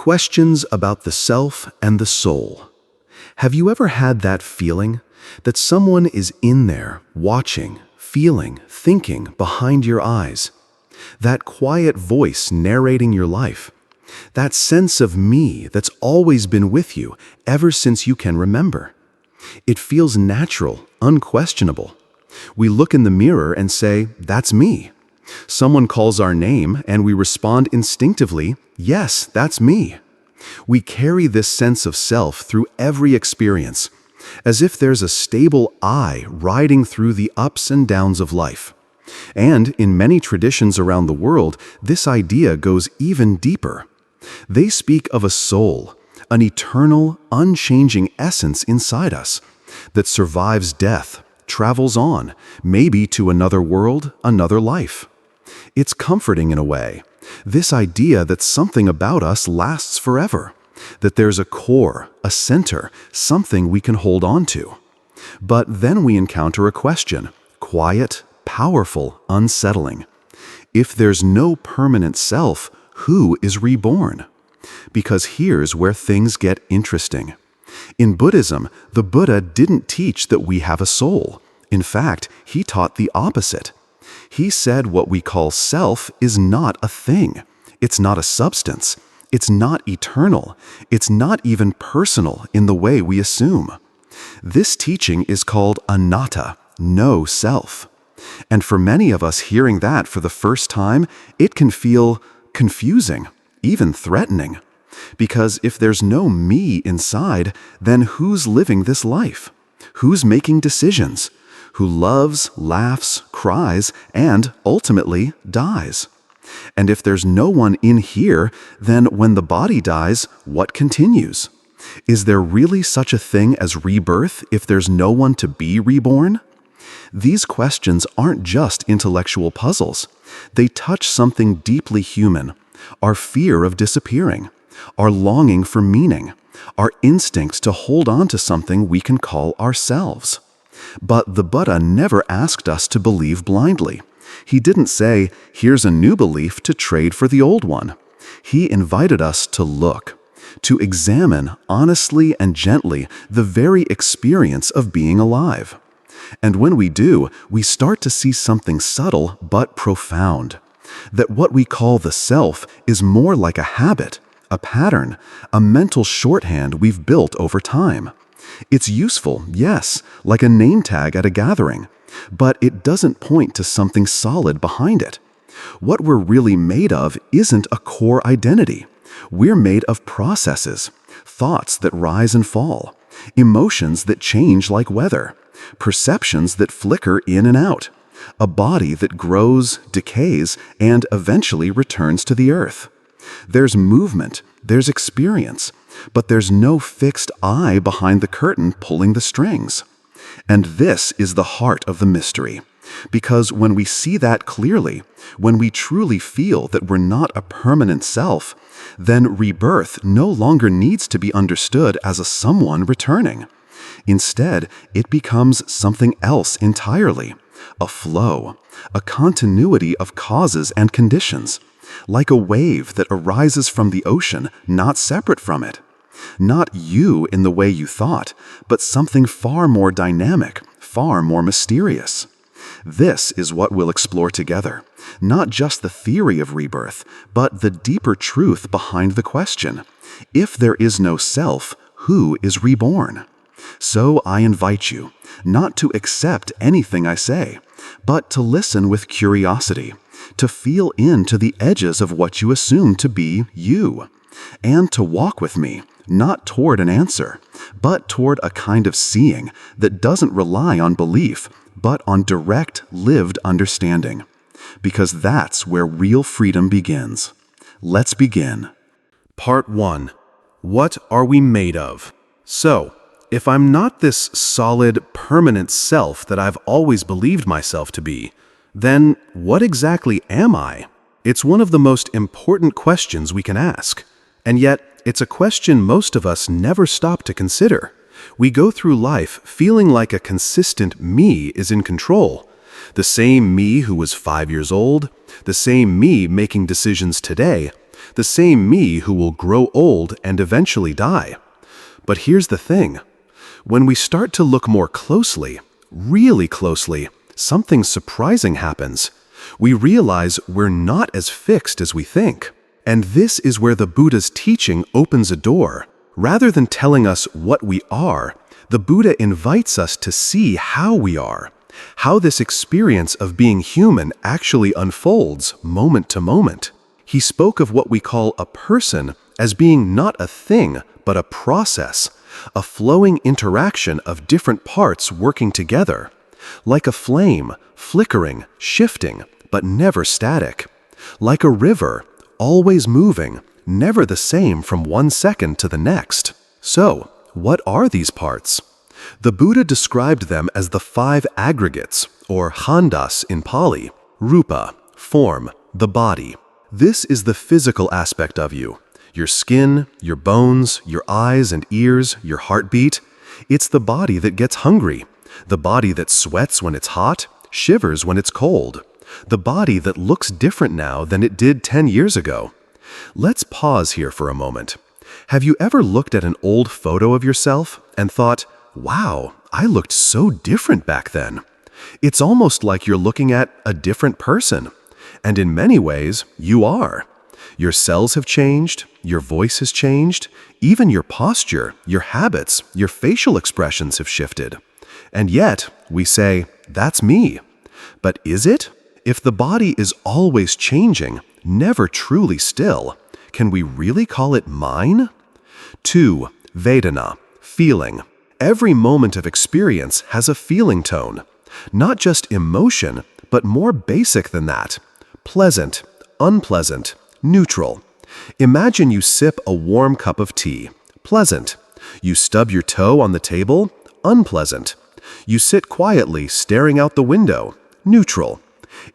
Questions about the self and the soul. Have you ever had that feeling that someone is in there, watching, feeling, thinking behind your eyes? That quiet voice narrating your life? That sense of me that's always been with you ever since you can remember? It feels natural, unquestionable. We look in the mirror and say, "That's me." Someone calls our name and we respond instinctively, "Yes, that's me." We carry this sense of self through every experience, as if there's a stable I riding through the ups and downs of life. And in many traditions around the world, this idea goes even deeper. They speak of a soul, an eternal, unchanging essence inside us that survives death, travels on, maybe to another world, another life. It's comforting in a way, this idea that something about us lasts forever, that there's a core, a center, something we can hold on to. But then we encounter a question, quiet, powerful, unsettling. If there's no permanent self, who is reborn? Because here's where things get interesting. In Buddhism, the Buddha didn't teach that we have a soul. In fact, he taught the opposite. He said what we call self is not a thing. It's not a substance. It's not eternal. It's not even personal in the way we assume. This teaching is called anatta, no self. And for many of us hearing that for the first time, it can feel confusing, even threatening. Because if there's no me inside, then who's living this life? Who's making decisions? Who loves, laughs, cries, and ultimately dies? And if there's no one in here, then when the body dies, what continues? Is there really such a thing as rebirth if there's no one to be reborn? These questions aren't just intellectual puzzles. They touch something deeply human, our fear of disappearing, our longing for meaning, our instincts to hold on to something we can call ourselves. But the Buddha never asked us to believe blindly. He didn't say, "Here's a new belief to trade for the old one." He invited us to look, to examine honestly and gently the very experience of being alive. And when we do, we start to see something subtle but profound. That what we call the self is more like a habit, a pattern, a mental shorthand we've built over time. It's useful, yes, like a name tag at a gathering, but it doesn't point to something solid behind it. What we're really made of isn't a core identity. We're made of processes, thoughts that rise and fall, emotions that change like weather, perceptions that flicker in and out, a body that grows, decays, and eventually returns to the earth. There's movement, there's experience, but there's no fixed I behind the curtain pulling the strings. And this is the heart of the mystery, because when we see that clearly, when we truly feel that we're not a permanent self, then rebirth no longer needs to be understood as a someone returning. Instead, it becomes something else entirely, a flow, a continuity of causes and conditions, like a wave that arises from the ocean, not separate from it. Not you in the way you thought, but something far more dynamic, far more mysterious. This is what we'll explore together, not just the theory of rebirth, but the deeper truth behind the question. If there is no self, who is reborn? So I invite you, not to accept anything I say, but to listen with curiosity, to feel into the edges of what you assume to be you, and to walk with me, not toward an answer, but toward a kind of seeing that doesn't rely on belief, but on direct, lived understanding. Because that's where real freedom begins. Let's begin. Part 1. What are we made of? So, if I'm not this solid, permanent self that I've always believed myself to be, then what exactly am I? It's one of the most important questions we can ask. And yet, it's a question most of us never stop to consider. We go through life feeling like a consistent me is in control. The same me who was 5 years old, the same me making decisions today, the same me who will grow old and eventually die. But here's the thing. When we start to look more closely, really closely, something surprising happens. We realize we're not as fixed as we think. And this is where the Buddha's teaching opens a door. Rather than telling us what we are, the Buddha invites us to see how we are, how this experience of being human actually unfolds moment to moment. He spoke of what we call a person as being not a thing, but a process, a flowing interaction of different parts working together, like a flame, flickering, shifting, but never static, like a river, always moving, never the same from one second to the next. So, what are these parts? The Buddha described them as the 5 aggregates, or khandas in Pali: rupa, form, the body. This is the physical aspect of you. Your skin, your bones, your eyes and ears, your heartbeat. It's the body that gets hungry, the body that sweats when it's hot, shivers when it's cold, the body that looks different now than it did 10 years ago. Let's pause here for a moment. Have you ever looked at an old photo of yourself and thought, wow, I looked so different back then? It's almost like you're looking at a different person. And in many ways, you are. Your cells have changed, your voice has changed, even your posture, your habits, your facial expressions have shifted. And yet, we say, that's me. But is it? If the body is always changing, never truly still, can we really call it mine? 2. Vedana, feeling. Every moment of experience has a feeling tone. Not just emotion, but more basic than that. Pleasant, unpleasant, neutral. Imagine you sip a warm cup of tea. Pleasant. You stub your toe on the table. Unpleasant. You sit quietly staring out the window. Neutral.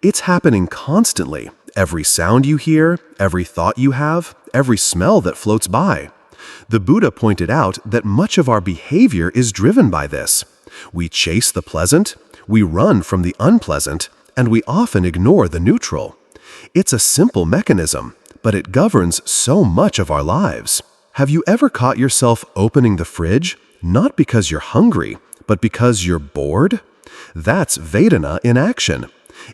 It's happening constantly. Every sound you hear, every thought you have, every smell that floats by. The Buddha pointed out that much of our behavior is driven by this. We chase the pleasant, we run from the unpleasant, and we often ignore the neutral. It's a simple mechanism, but it governs so much of our lives. Have you ever caught yourself opening the fridge, not because you're hungry, but because you're bored? That's Vedana in action.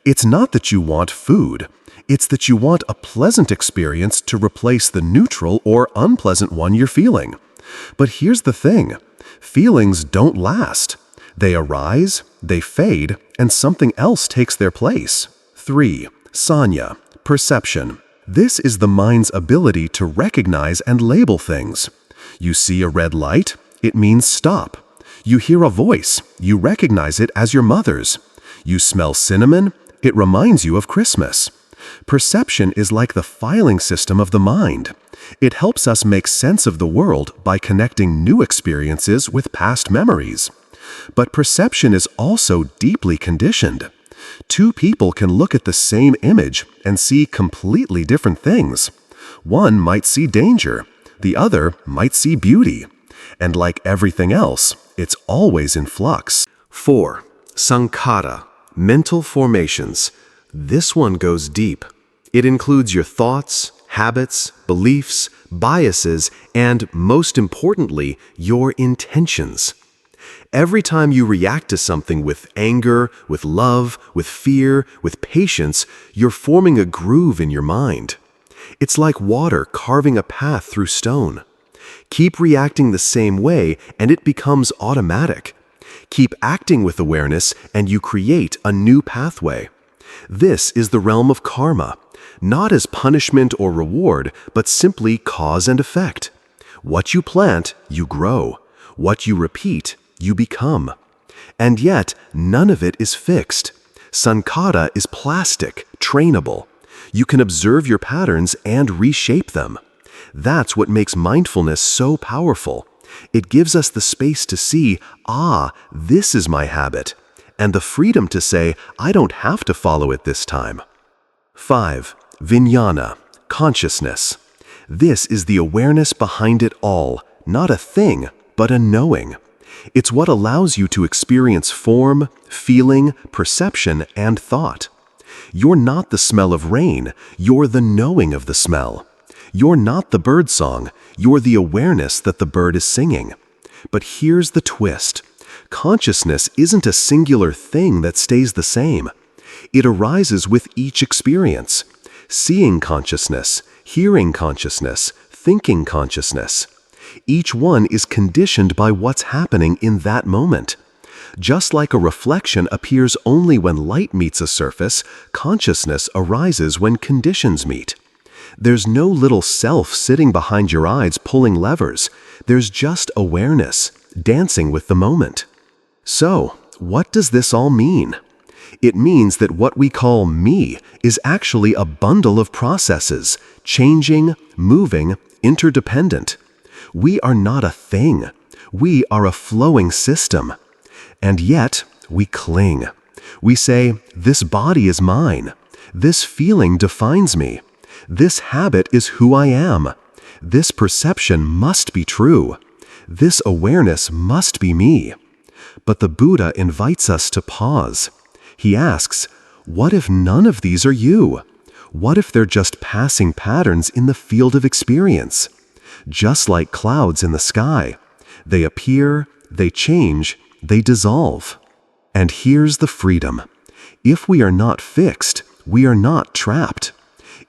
It's not that you want food. It's that you want a pleasant experience to replace the neutral or unpleasant one you're feeling. But here's the thing. Feelings don't last. They arise, they fade, and something else takes their place. 3. Sanya, perception. This is the mind's ability to recognize and label things. You see a red light, it means stop. You hear a voice, you recognize it as your mother's. You smell cinnamon, it reminds you of Christmas. Perception is like the filing system of the mind. It helps us make sense of the world by connecting new experiences with past memories. But perception is also deeply conditioned. 2 people can look at the same image and see completely different things. One might see danger, the other might see beauty. And like everything else, it's always in flux. 4. Sankhara, mental formations. This one goes deep. It includes your thoughts, habits, beliefs, biases, and, most importantly, your intentions. Every time you react to something with anger, with love, with fear, with patience, you're forming a groove in your mind. It's like water carving a path through stone. Keep reacting the same way and it becomes automatic. Keep acting with awareness and you create a new pathway. This is the realm of karma, not as punishment or reward, but simply cause and effect. What you plant, you grow. What you repeat, you become. And yet, none of it is fixed. Sankhara is plastic, trainable. You can observe your patterns and reshape them. That's what makes mindfulness so powerful. It gives us the space to see, this is my habit, and the freedom to say, I don't have to follow it this time. 5. Vijnana, consciousness. This is the awareness behind it all, not a thing, but a knowing. It's what allows you to experience form, feeling, perception, and thought. You're not the smell of rain, you're the knowing of the smell. You're not the bird song, you're the awareness that the bird is singing. But here's the twist. Consciousness isn't a singular thing that stays the same. It arises with each experience. Seeing consciousness, hearing consciousness, thinking consciousness. Each one is conditioned by what's happening in that moment. Just like a reflection appears only when light meets a surface, consciousness arises when conditions meet. There's no little self sitting behind your eyes pulling levers. There's just awareness, dancing with the moment. So, what does this all mean? It means that what we call me is actually a bundle of processes, changing, moving, interdependent. We are not a thing. We are a flowing system. And yet, we cling. We say, this body is mine. This feeling defines me. This habit is who I am. This perception must be true. This awareness must be me. But the Buddha invites us to pause. He asks, what if none of these are you? What if they're just passing patterns in the field of experience? Just like clouds in the sky. They appear, they change, they dissolve. And here's the freedom. If we are not fixed, we are not trapped.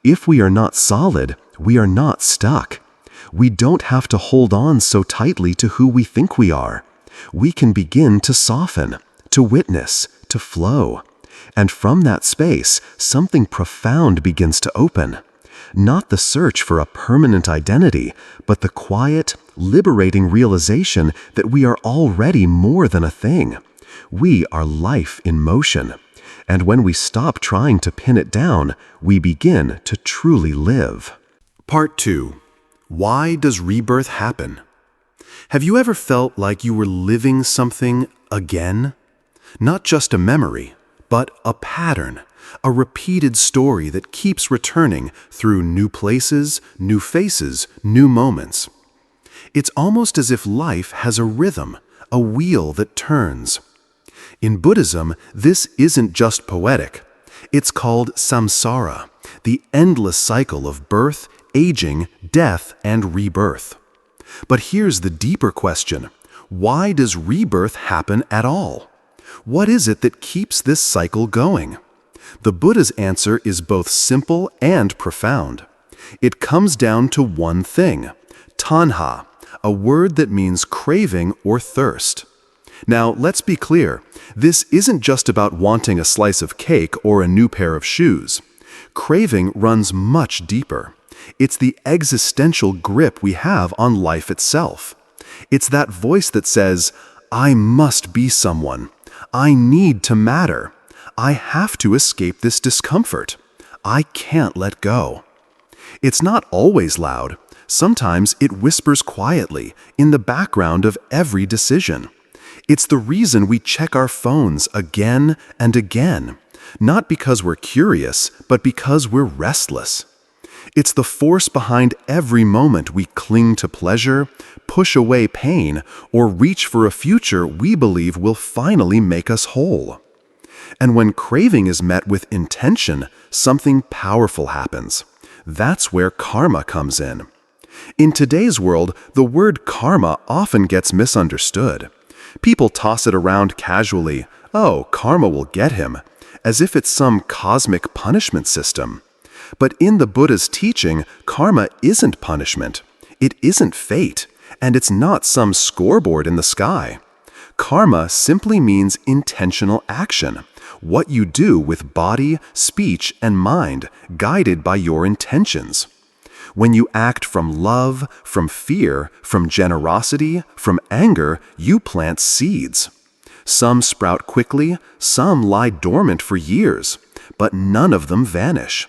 If we are not solid, we are not stuck. We don't have to hold on so tightly to who we think we are. We can begin to soften, to witness, to flow. And from that space, something profound begins to open. Not the search for a permanent identity, but the quiet, liberating realization that we are already more than a thing. We are life in motion. And when we stop trying to pin it down, we begin to truly live. Part 2. Why does rebirth happen? Have you ever felt like you were living something again? Not just a memory, but a pattern, a repeated story that keeps returning through new places, new faces, new moments. It's almost as if life has a rhythm, a wheel that turns. In Buddhism, this isn't just poetic. It's called samsara, the endless cycle of birth, aging, death, and rebirth. But here's the deeper question. Why does rebirth happen at all? What is it that keeps this cycle going? The Buddha's answer is both simple and profound. It comes down to one thing, tanha, a word that means craving or thirst. Now, let's be clear. This isn't just about wanting a slice of cake or a new pair of shoes. Craving runs much deeper. It's the existential grip we have on life itself. It's that voice that says, I must be someone. I need to matter. I have to escape this discomfort. I can't let go. It's not always loud. Sometimes it whispers quietly in the background of every decision. It's the reason we check our phones again and again, not because we're curious, but because we're restless. It's the force behind every moment we cling to pleasure, push away pain, or reach for a future we believe will finally make us whole. And when craving is met with intention, something powerful happens. That's where karma comes in. In today's world, the word karma often gets misunderstood. People toss it around casually, oh, karma will get him, as if it's some cosmic punishment system. But in the Buddha's teaching, karma isn't punishment. It isn't fate, and it's not some scoreboard in the sky. Karma simply means intentional action, what you do with body, speech, and mind, guided by your intentions. When you act from love, from fear, from generosity, from anger, you plant seeds. Some sprout quickly, some lie dormant for years, but none of them vanish.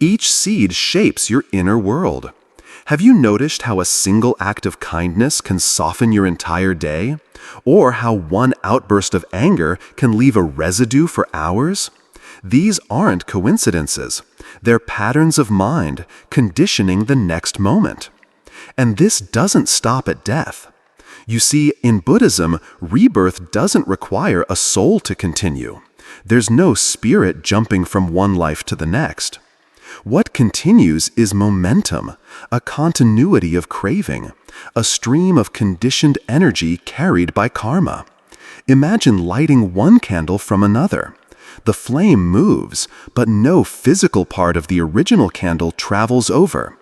Each seed shapes your inner world. Have you noticed how a single act of kindness can soften your entire day? Or how one outburst of anger can leave a residue for hours? These aren't coincidences. They're patterns of mind, conditioning the next moment. And this doesn't stop at death. You see, in Buddhism, rebirth doesn't require a soul to continue. There's no spirit jumping from one life to the next. What continues is momentum, a continuity of craving, a stream of conditioned energy carried by karma. Imagine lighting one candle from another. The flame moves, but no physical part of the original candle travels over.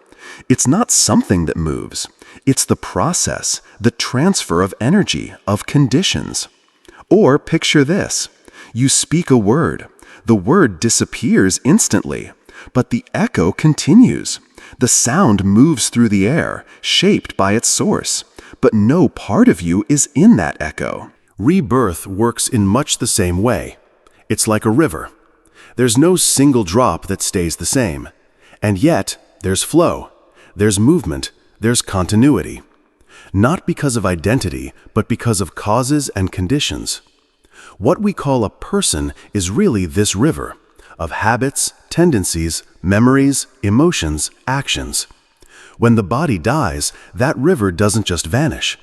It's not something that moves. It's the process, the transfer of energy, of conditions. Or picture this. You speak a word. The word disappears instantly, but the echo continues. The sound moves through the air, shaped by its source, but no part of you is in that echo. Rebirth works in much the same way. It's like a river. There's no single drop that stays the same. And yet, there's flow, there's movement, there's continuity. Not because of identity, but because of causes and conditions. What we call a person is really this river of habits, tendencies, memories, emotions, actions. When the body dies, that river doesn't just vanish.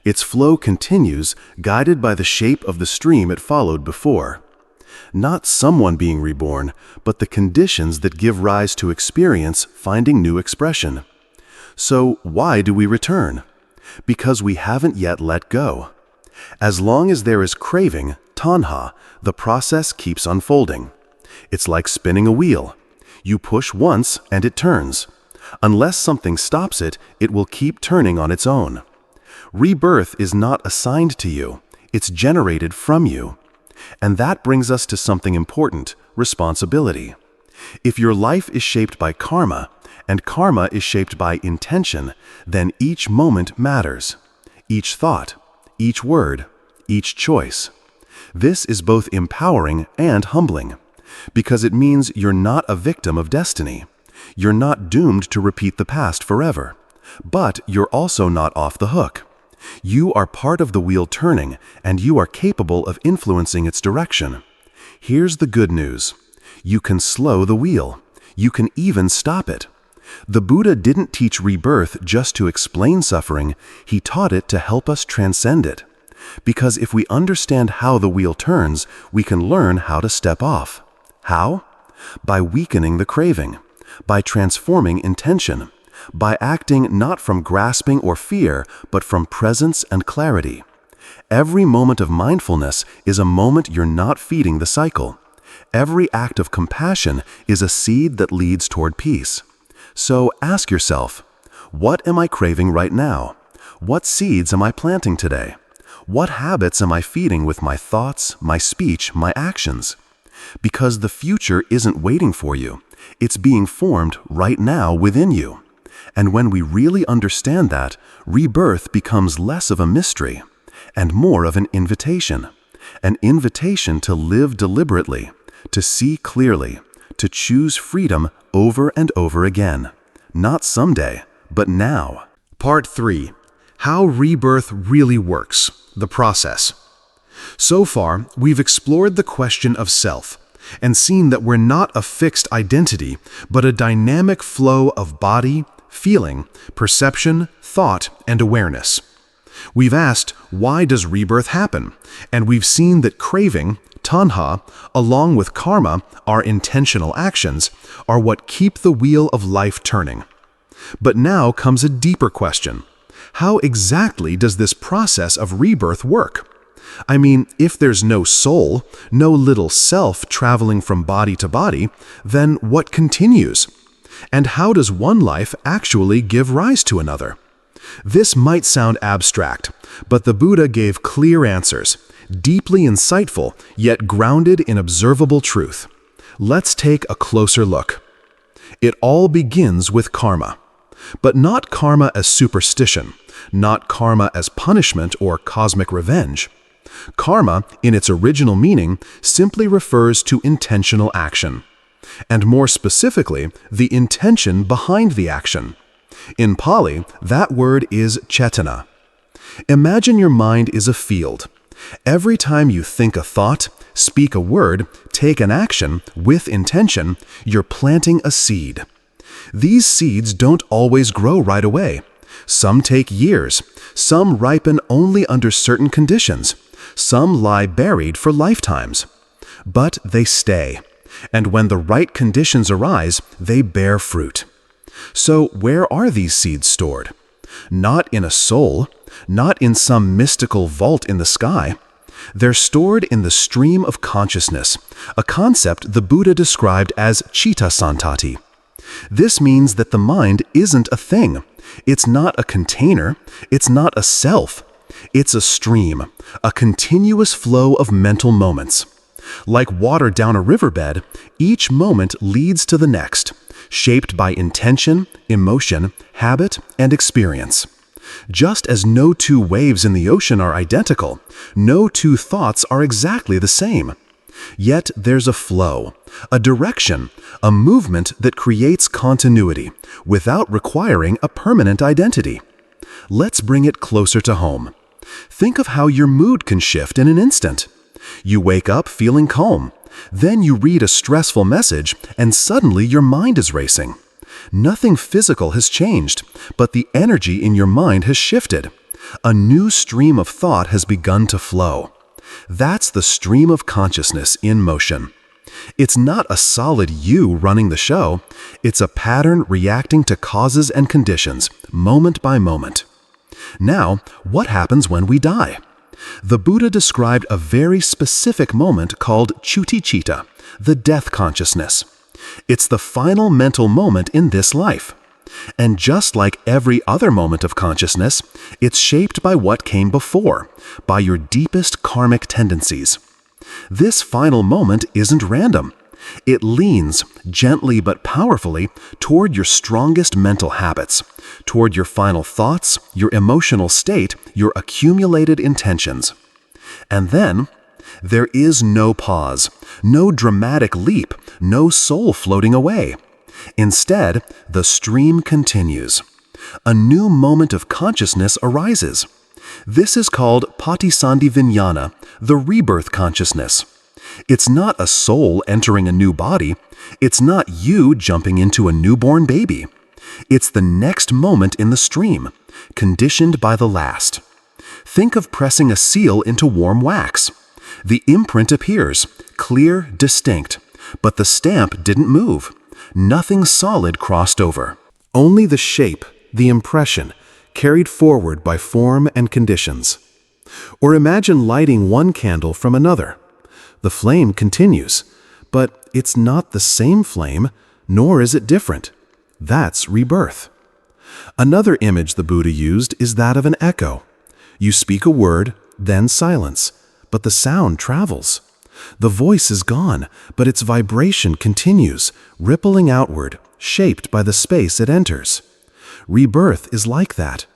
Its flow continues, guided by the shape of the stream it followed before. Not someone being reborn, but the conditions that give rise to experience finding new expression. So why do we return? Because we haven't yet let go. As long as there is craving, tanha, the process keeps unfolding. It's like spinning a wheel. You push once and it turns. Unless something stops it, it will keep turning on its own. Rebirth is not assigned to you. It's generated from you. And that brings us to something important, responsibility. If your life is shaped by karma, and karma is shaped by intention, then each moment matters. Each thought, each word, each choice. This is both empowering and humbling, because it means you're not a victim of destiny. You're not doomed to repeat the past forever, but you're also not off the hook. You are part of the wheel turning, and you are capable of influencing its direction. Here's the good news. You can slow the wheel. You can even stop it. The Buddha didn't teach rebirth just to explain suffering. He taught it to help us transcend it. Because if we understand how the wheel turns, we can learn how to step off. How? By weakening the craving, by transforming intention, by acting not from grasping or fear, but from presence and clarity. Every moment of mindfulness is a moment you're not feeding the cycle. Every act of compassion is a seed that leads toward peace. So ask yourself, what am I craving right now? What seeds am I planting today? What habits am I feeding with my thoughts, my speech, my actions? Because the future isn't waiting for you. It's being formed right now within you. And when we really understand that, rebirth becomes less of a mystery and more of an invitation to live deliberately, to see clearly, to choose freedom over and over again. Not someday, but now. Part 3. How rebirth really works. The process. So far, we've explored the question of self and seen that we're not a fixed identity, but a dynamic flow of body, feeling, perception, thought, and awareness. We've asked, why does rebirth happen? And we've seen that craving, tanha, along with karma, our intentional actions, are what keep the wheel of life turning. But now comes a deeper question. How exactly does this process of rebirth work? I mean, if there's no soul, no little self traveling from body to body, then what continues? And how does one life actually give rise to another? This might sound abstract, but the Buddha gave clear answers, deeply insightful, yet grounded in observable truth. Let's take a closer look. It all begins with karma. But not karma as superstition, not karma as punishment or cosmic revenge. Karma, in its original meaning, simply refers to intentional action. And more specifically, the intention behind the action. In Pali, that word is cetana. Imagine your mind is a field. Every time you think a thought, speak a word, take an action with intention, you're planting a seed. These seeds don't always grow right away. Some take years. Some ripen only under certain conditions. Some lie buried for lifetimes. But they stay. And when the right conditions arise, they bear fruit. So where are these seeds stored? Not in a soul, not in some mystical vault in the sky. They're stored in the stream of consciousness, a concept the Buddha described as citta santati. This means that the mind isn't a thing. It's not a container. It's not a self. It's a stream, a continuous flow of mental moments. Like water down a riverbed, each moment leads to the next, shaped by intention, emotion, habit, and experience. Just as no two waves in the ocean are identical, no two thoughts are exactly the same. Yet there's a flow, a direction, a movement that creates continuity without requiring a permanent identity. Let's bring it closer to home. Think of how your mood can shift in an instant. You wake up feeling calm. Then you read a stressful message and suddenly your mind is racing. Nothing physical has changed, but the energy in your mind has shifted. A new stream of thought has begun to flow. That's the stream of consciousness in motion. It's not a solid you running the show. It's a pattern reacting to causes and conditions, moment by moment. Now, what happens when we die? The Buddha described a very specific moment called Chuticita, the death consciousness. It's the final mental moment in this life. And just like every other moment of consciousness, it's shaped by what came before, by your deepest karmic tendencies. This final moment isn't random. It leans, gently but powerfully, toward your strongest mental habits, toward your final thoughts, your emotional state, your accumulated intentions. And then, there is no pause, no dramatic leap, no soul floating away. Instead, the stream continues. A new moment of consciousness arises. This is called Patisandhi-vijnana, the rebirth consciousness. It's not a soul entering a new body. It's not you jumping into a newborn baby. It's the next moment in the stream, conditioned by the last. Think of pressing a seal into warm wax. The imprint appears, clear, distinct, but the stamp didn't move. Nothing solid crossed over. Only the shape, the impression, carried forward by form and conditions. Or imagine lighting one candle from another. The flame continues, but it's not the same flame, nor is it different. That's rebirth. Another image the Buddha used is that of an echo. You speak a word, then silence, but the sound travels. The voice is gone, but its vibration continues, rippling outward, shaped by the space it enters. Rebirth is like that.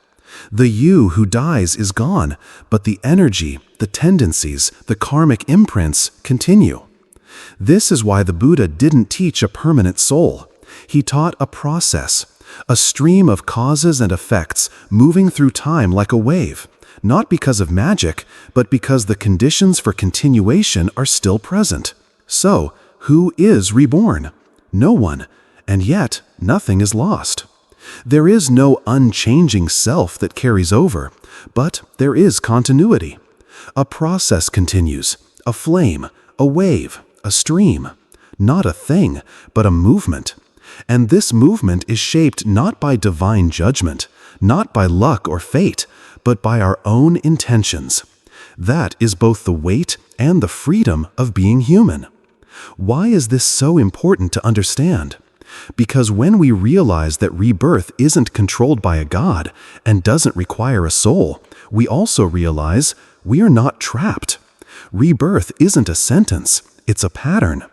The you who dies is gone, but the energy, the tendencies, the karmic imprints continue. This is why the Buddha didn't teach a permanent soul. He taught a process, a stream of causes and effects moving through time like a wave, not because of magic, but because the conditions for continuation are still present. So, who is reborn? No one, and yet nothing is lost. There is no unchanging self that carries over, but there is continuity. A process continues, a flame, a wave, a stream. Not a thing, but a movement. And this movement is shaped not by divine judgment, not by luck or fate, but by our own intentions. That is both the weight and the freedom of being human. Why is this so important to understand? Because when we realize that rebirth isn't controlled by a god and doesn't require a soul, we also realize we are not trapped. Rebirth isn't a sentence, it's a pattern.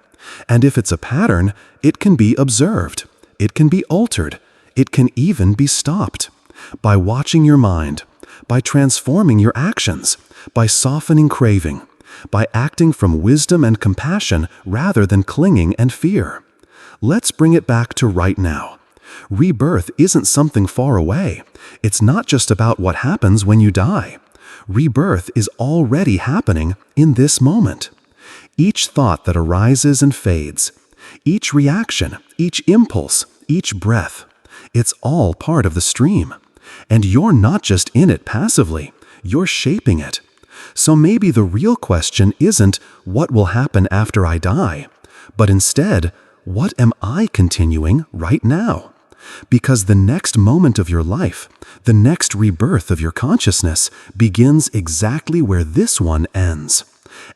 And if it's a pattern, it can be observed, it can be altered, it can even be stopped. By watching your mind, by transforming your actions, by softening craving, by acting from wisdom and compassion rather than clinging and fear. Let's bring it back to right now. Rebirth isn't something far away. It's not just about what happens when you die. Rebirth is already happening in this moment. Each thought that arises and fades, each reaction, each impulse, each breath, it's all part of the stream. And you're not just in it passively, you're shaping it. So maybe the real question isn't what will happen after I die, but instead, what am I continuing right now? Because the next moment of your life, the next rebirth of your consciousness, begins exactly where this one ends.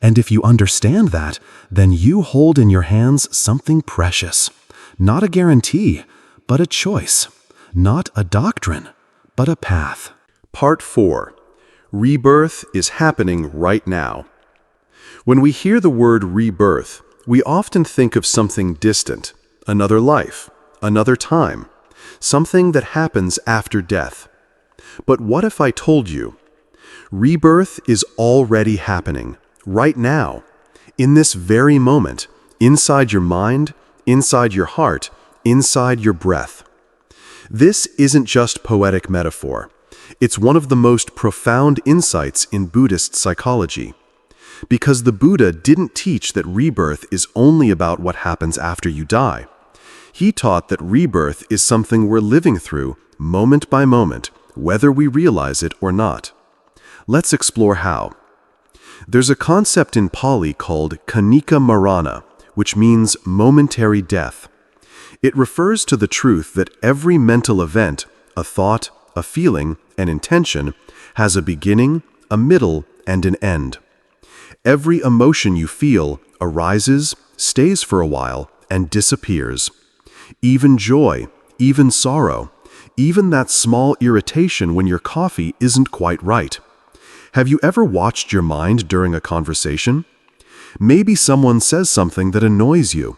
And if you understand that, then you hold in your hands something precious. Not a guarantee, but a choice. Not a doctrine, but a path. Part 4. Rebirth is happening right now. When we hear the word rebirth, we often think of something distant, another life, another time, something that happens after death. But what if I told you, rebirth is already happening, right now, in this very moment, inside your mind, inside your heart, inside your breath. This isn't just poetic metaphor. It's one of the most profound insights in Buddhist psychology. Because the Buddha didn't teach that rebirth is only about what happens after you die. He taught that rebirth is something we're living through, moment by moment, whether we realize it or not. Let's explore how. There's a concept in Pali called Khanika Marana, which means momentary death. It refers to the truth that every mental event, a thought, a feeling, an intention, has a beginning, a middle, and an end. Every emotion you feel arises, stays for a while, and disappears. Even joy, even sorrow, even that small irritation when your coffee isn't quite right. Have you ever watched your mind during a conversation? Maybe someone says something that annoys you.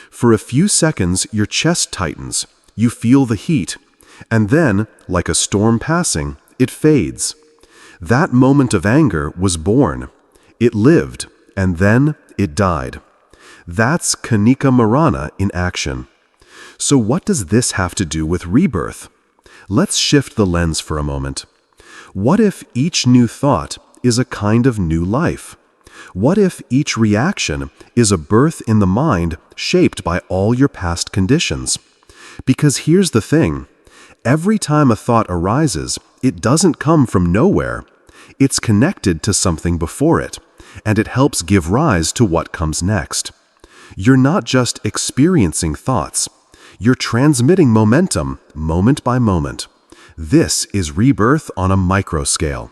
For a few seconds, your chest tightens, you feel the heat, and then, like a storm passing, it fades. That moment of anger was born. It lived, and then it died. That's Khanika Marana in action. So what does this have to do with rebirth? Let's shift the lens for a moment. What if each new thought is a kind of new life? What if each reaction is a birth in the mind shaped by all your past conditions? Because here's the thing. Every time a thought arises, it doesn't come from nowhere. It's connected to something before it, and it helps give rise to what comes next. You're not just experiencing thoughts. You're transmitting momentum, moment by moment. This is rebirth on a micro scale.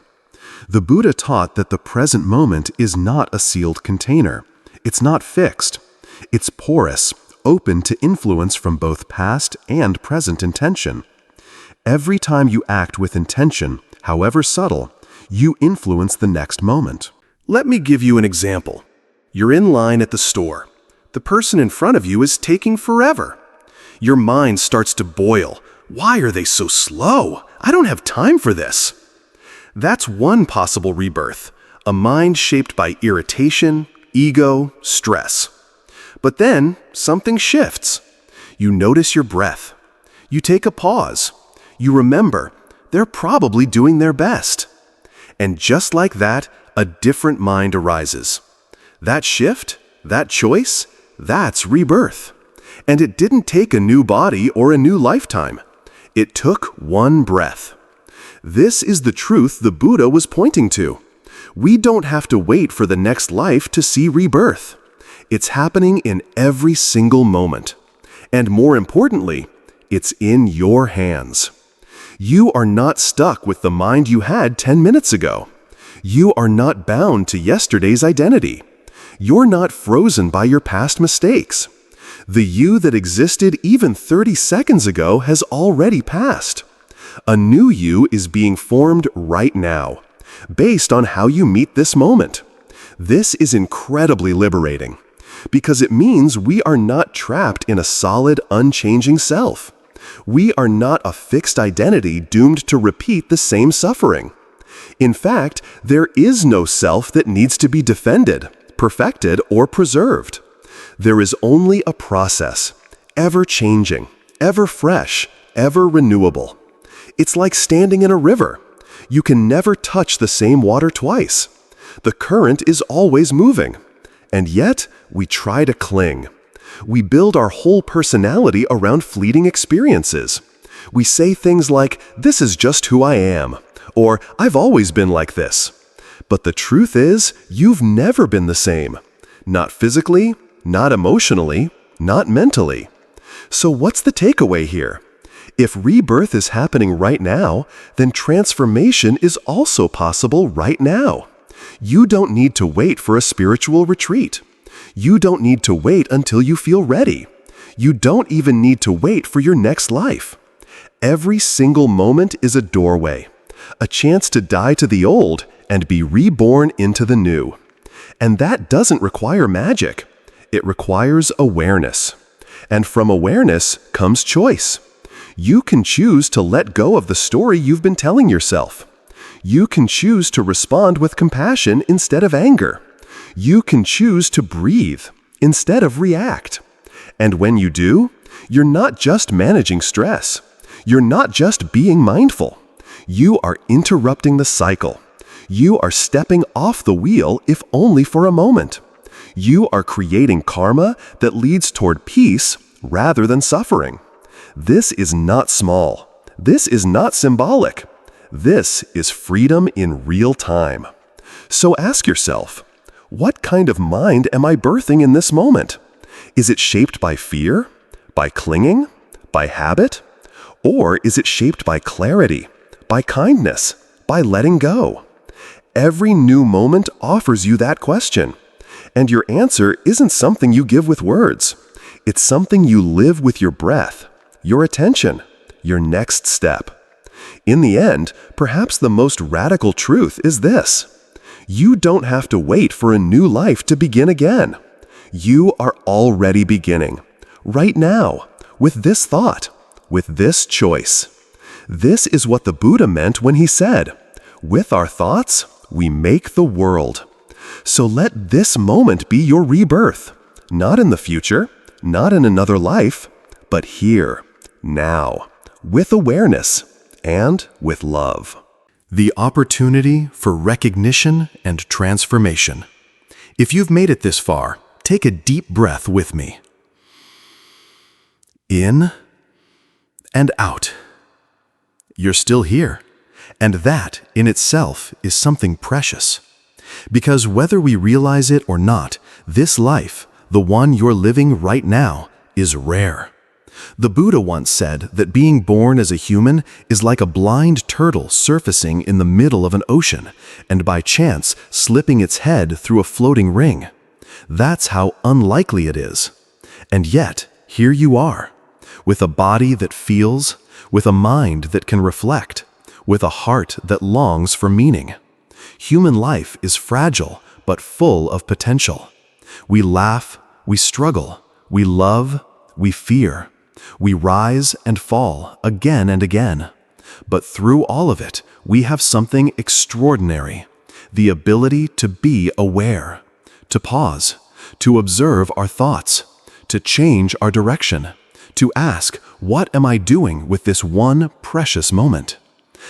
The Buddha taught that the present moment is not a sealed container. It's not fixed. It's porous, open to influence from both past and present intention. Every time you act with intention, however subtle, you influence the next moment. Let me give you an example. You're in line at the store. The person in front of you is taking forever. Your mind starts to boil. Why are they so slow? I don't have time for this. That's one possible rebirth, a mind shaped by irritation, ego, stress. But then something shifts. You notice your breath. You take a pause. You remember, they're probably doing their best. And just like that, a different mind arises. That shift, that choice, that's rebirth. And it didn't take a new body or a new lifetime. It took one breath. This is the truth the Buddha was pointing to. We don't have to wait for the next life to see rebirth. It's happening in every single moment. And more importantly, it's in your hands. You are not stuck with the mind you had 10 minutes ago. You are not bound to yesterday's identity. You're not frozen by your past mistakes. The you that existed even 30 seconds ago has already passed. A new you is being formed right now, based on how you meet this moment. This is incredibly liberating, because it means we are not trapped in a solid, unchanging self. We are not a fixed identity doomed to repeat the same suffering. In fact, there is no self that needs to be defended, perfected, or preserved. There is only a process, ever changing, ever fresh, ever renewable. It's like standing in a river. You can never touch the same water twice. The current is always moving. And yet, we try to cling. We build our whole personality around fleeting experiences. We say things like, "This is just who I am," or "I've always been like this." But the truth is, you've never been the same. Not physically, not emotionally, not mentally. So what's the takeaway here? If rebirth is happening right now, then transformation is also possible right now. You don't need to wait for a spiritual retreat. You don't need to wait until you feel ready. You don't even need to wait for your next life. Every single moment is a doorway, a chance to die to the old and be reborn into the new. And that doesn't require magic. It requires awareness. And from awareness comes choice. You can choose to let go of the story you've been telling yourself. You can choose to respond with compassion instead of anger. You can choose to breathe instead of react. And when you do, you're not just managing stress. You're not just being mindful. You are interrupting the cycle. You are stepping off the wheel, if only for a moment. You are creating karma that leads toward peace rather than suffering. This is not small. This is not symbolic. This is freedom in real time. So ask yourself, what kind of mind am I birthing in this moment? Is it shaped by fear, by clinging, by habit? Or is it shaped by clarity, by kindness, by letting go? Every new moment offers you that question. And your answer isn't something you give with words. It's something you live with your breath, your attention, your next step. In the end, perhaps the most radical truth is this: you don't have to wait for a new life to begin again. You are already beginning, right now, with this thought, with this choice. This is what the Buddha meant when he said, "With our thoughts, we make the world." So let this moment be your rebirth, not in the future, not in another life, but here, now, with awareness and with love. The opportunity for recognition and transformation. If you've made it this far, take a deep breath with me. In and out. You're still here, and that in itself is something precious. Because whether we realize it or not, this life, the one you're living right now, is rare. The Buddha once said that being born as a human is like a blind turtle surfacing in the middle of an ocean and by chance slipping its head through a floating ring. That's how unlikely it is. And yet, here you are, with a body that feels, with a mind that can reflect, with a heart that longs for meaning. Human life is fragile, but full of potential. We laugh, we struggle, we love, we fear. We rise and fall again and again. But through all of it, we have something extraordinary: the ability to be aware, to pause, to observe our thoughts, to change our direction, to ask, what am I doing with this one precious moment?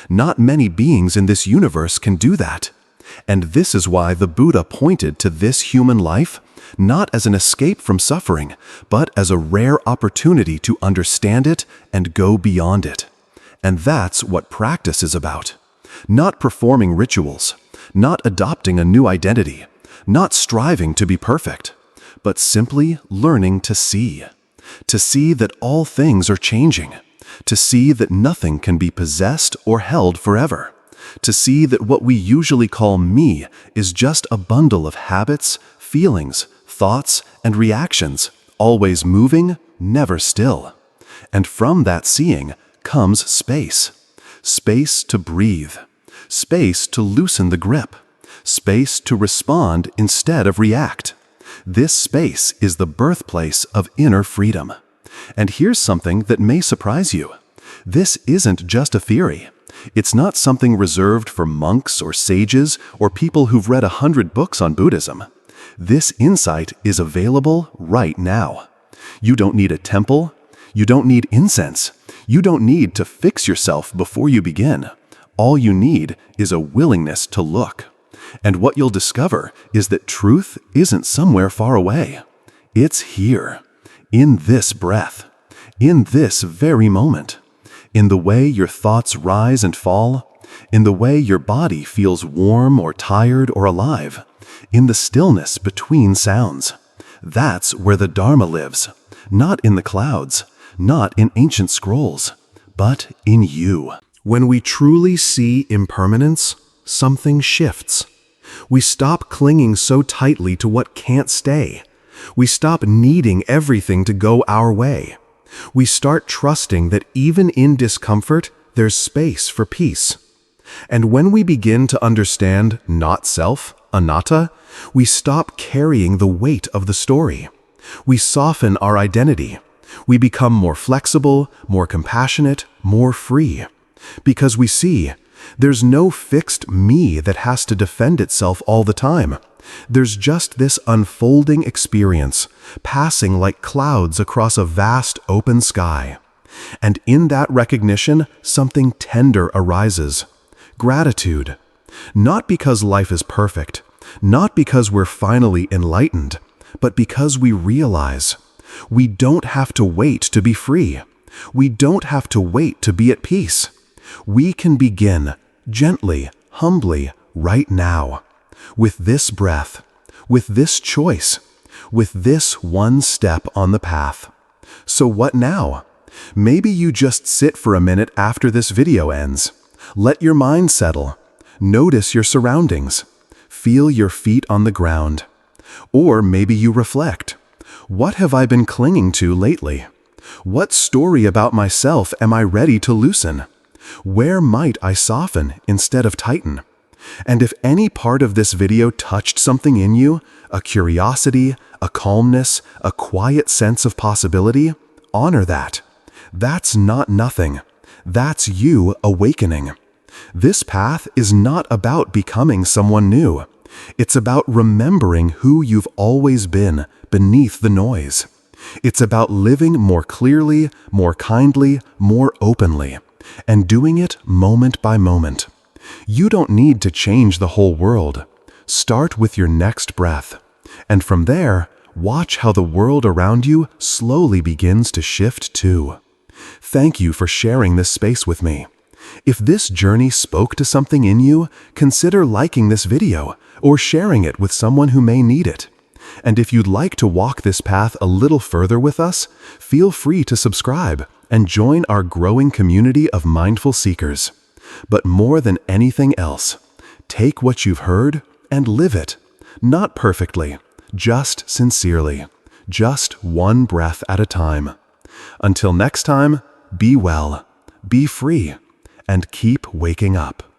Not many beings in this universe can do that. And this is why the Buddha pointed to this human life not as an escape from suffering, but as a rare opportunity to understand it and go beyond it. And that's what practice is about. Not performing rituals, not adopting a new identity, not striving to be perfect, but simply learning to see that all things are changing, to see that nothing can be possessed or held forever, to see that what we usually call me is just a bundle of habits, feelings, thoughts, and reactions, always moving, never still. And from that seeing comes space. Space to breathe. Space to loosen the grip. Space to respond instead of react. This space is the birthplace of inner freedom. And here's something that may surprise you. This isn't just a theory. It's not something reserved for monks or sages or people who've read 100 books on Buddhism. This insight is available right now. You don't need a temple. You don't need incense. You don't need to fix yourself before you begin. All you need is a willingness to look. And what you'll discover is that truth isn't somewhere far away. It's here, in this breath, in this very moment, in the way your thoughts rise and fall, in the way your body feels warm or tired or alive, in the stillness between sounds. That's where the Dharma lives, not in the clouds, not in ancient scrolls, but in you. When we truly see impermanence, something shifts. We stop clinging so tightly to what can't stay. We stop needing everything to go our way. We start trusting that even in discomfort, there's space for peace. And when we begin to understand not self, anatta, we stop carrying the weight of the story. We soften our identity. We become more flexible, more compassionate, more free. Because we see, there's no fixed me that has to defend itself all the time. There's just this unfolding experience, passing like clouds across a vast open sky. And in that recognition, something tender arises. Gratitude. Not because life is perfect, not because we're finally enlightened, but because we realize we don't have to wait to be free. We don't have to wait to be at peace. We can begin gently, humbly, right now. With this breath, with this choice, with this one step on the path. So what now? Maybe you just sit for a minute after this video ends. Let your mind settle. Notice your surroundings. Feel your feet on the ground. Or maybe you reflect. What have I been clinging to lately? What story about myself am I ready to loosen? Where might I soften instead of tighten? And if any part of this video touched something in you, a curiosity, a calmness, a quiet sense of possibility, honor that. That's not nothing. That's you awakening. This path is not about becoming someone new. It's about remembering who you've always been beneath the noise. It's about living more clearly, more kindly, more openly, and doing it moment by moment. You don't need to change the whole world. Start with your next breath. And from there, watch how the world around you slowly begins to shift too. Thank you for sharing this space with me. If this journey spoke to something in you, consider liking this video or sharing it with someone who may need it. And if you'd like to walk this path a little further with us, feel free to subscribe and join our growing community of mindful seekers. But more than anything else, take what you've heard and live it. Not perfectly, just sincerely, just one breath at a time. Until next time, be well, be free, and keep waking up.